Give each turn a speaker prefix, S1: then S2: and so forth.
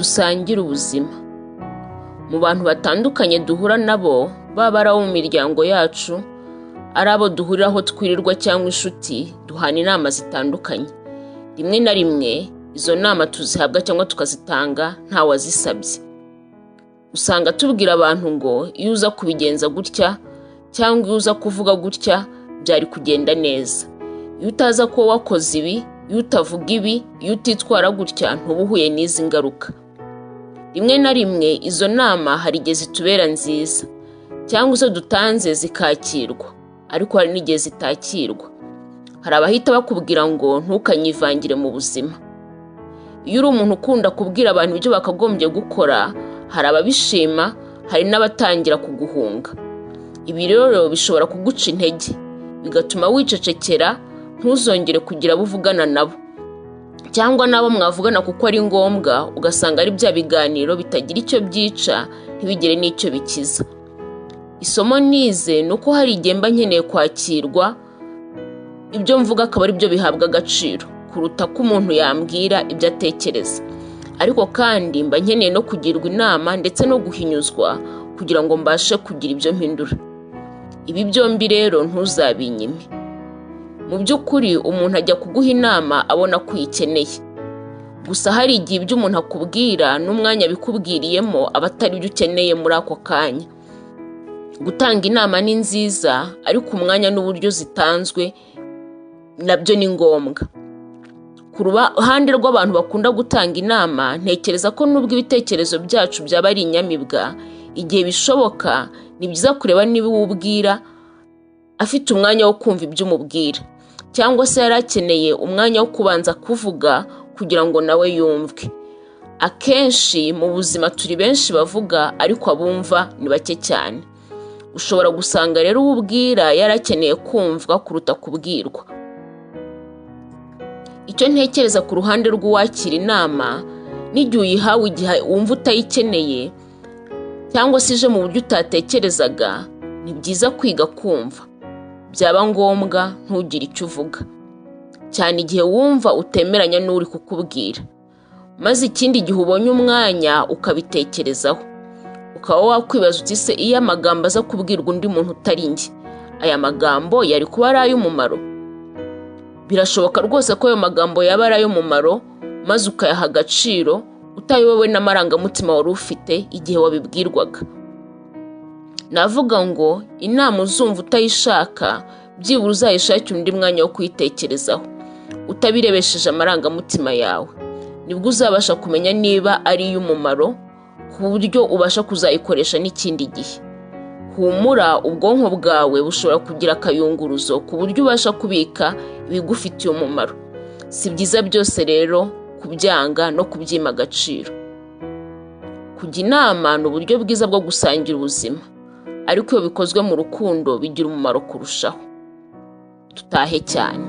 S1: dusangire ubuzima. Mu bantu batandukanye duhura nabo, baba ari abo mu miryango yacu, ari abo duhuriraho twirirwa cyangwa inshuti, duhana inama zitandukanye. Rimwe na rimwe izo nama tuzihabwa cyangwa tukazitanga nta wazisabye. Usanga tubwira abantu ngo iyo uza kubigenza gutya cyangwa iyo uza kuvuga gutya byari kugenda neza. Iyo utaza ko wakoze ibi, iyo utavuga ibi, iyo utitwara gutya ntubuhuye n'izi ngaruka. Rimwe na rimwe izo nama hari igihe zitubera nziza cyangwa izo dutanze zikakirwa, ariko hari n'igihe zitakirwa. Hari abahita bakubwira ngo ntukanyivangire mu buzima. Iyo uri umuntu ukunda kubwira abantu ibyo bakagombye gukora, hari ababishima, hari n'abatangira kuguhunga. Ibi rero bishobora kuguca intege, bigatuma wicecekera, ntuzongere kugira abo uvugana nabo, cyangwa nabo mwavugana kuko ari ngombwa, ugasanga ari bya biganiro bitagira icyo byica, ntibigire n'icyo bikiza. Isomo nize ni uko hari igihe mba nkeneye kwakirwa, ibyo mvuga akaba ari byo bihabwa agaciro kuruta ko umuntu yambwira ibyo atekereza. Ariko kandi mba nkeneye no kugirwa inama ndetse no guhinyuzwa kugira ngo mbashe kugira ibyo mpindura. Ibi byombi rero ntuzabinyime. Mu by'ukuri umuntu ajya kuguha inama abona ko uyikeneye. Gusa hari igihe ibyo umuntu akubwira n'umwanya bikubwiriyemo aba atari byo ukeneye muri ako kanya. Gutanga inama ni nziza, ariko umwanya n'uburyo zitanzwe nabyo ni ngombwa. Ku ruhande rw'abantu bakunda gutanga inama, ntekereza ko nubwo ibitekerezo byacu byaba ari inyamibwa, igihe bishoboka ni byiza kureba niba uwubwira afite umwanya wo kumva ibyo umubwira, cyangwa se yari akeneye umwanya wo kubanza kuvuga kugira ngo nawe yumve. Akenshi mu buzima turi benshi bavuga, ariko abumva ni bake cyane. Ushobora gusanga rero uwubwira yari akeneye kumvwa kuruta kubwirwa. Icyo ntekereza ku ruhande rw'uwakira inama, n'igihe uyihawe igihe wumva utayikeneye cyangwa se ije mu buryo utatekerezaga, ni byiza kwiga kumva. Byaba ngombwa ntugire icyo uvuga, cyane igihe wumva utemeranya n'uri kukubwira. Maze ikindi gihe ubonye umwanya ukabitekerezaho, ukaba wakwibaza uti se iyo amagambo aza kubwirwa undi muntu utari njye, aya magambo yari kuba ari ay'umumaro? Birashoboka rwose ko ayo magambo yaba ari ay'umumaro, maze ukayaha agaciro utayobewe n'amarangamutima wari ufite igihe wabibwirwaga. Navuga ngo inama uzumva utayishaka, byibura uzayishakira undi mwanya wo kuyitekerezaho, utabirebesheje amarangamutima yawe. Nibwo uzabasha kumenya niba ari iy'umumaro, ku buryo ubasha kuzayikoresha n'ikindi gihe. Humura, ubwonko bwawe bushobora kugira akayunguruzo ku buryo ubasha kubika ibigufitiye umumaro. Si byiza byose rero kubyanga no kubyima agaciro. Kujya inama ni uburyo bwiza bwo gusangira ubuzima, ariko iyo bikozwe mu rukundo bigira umumaro kurushaho. Tutahe cyane.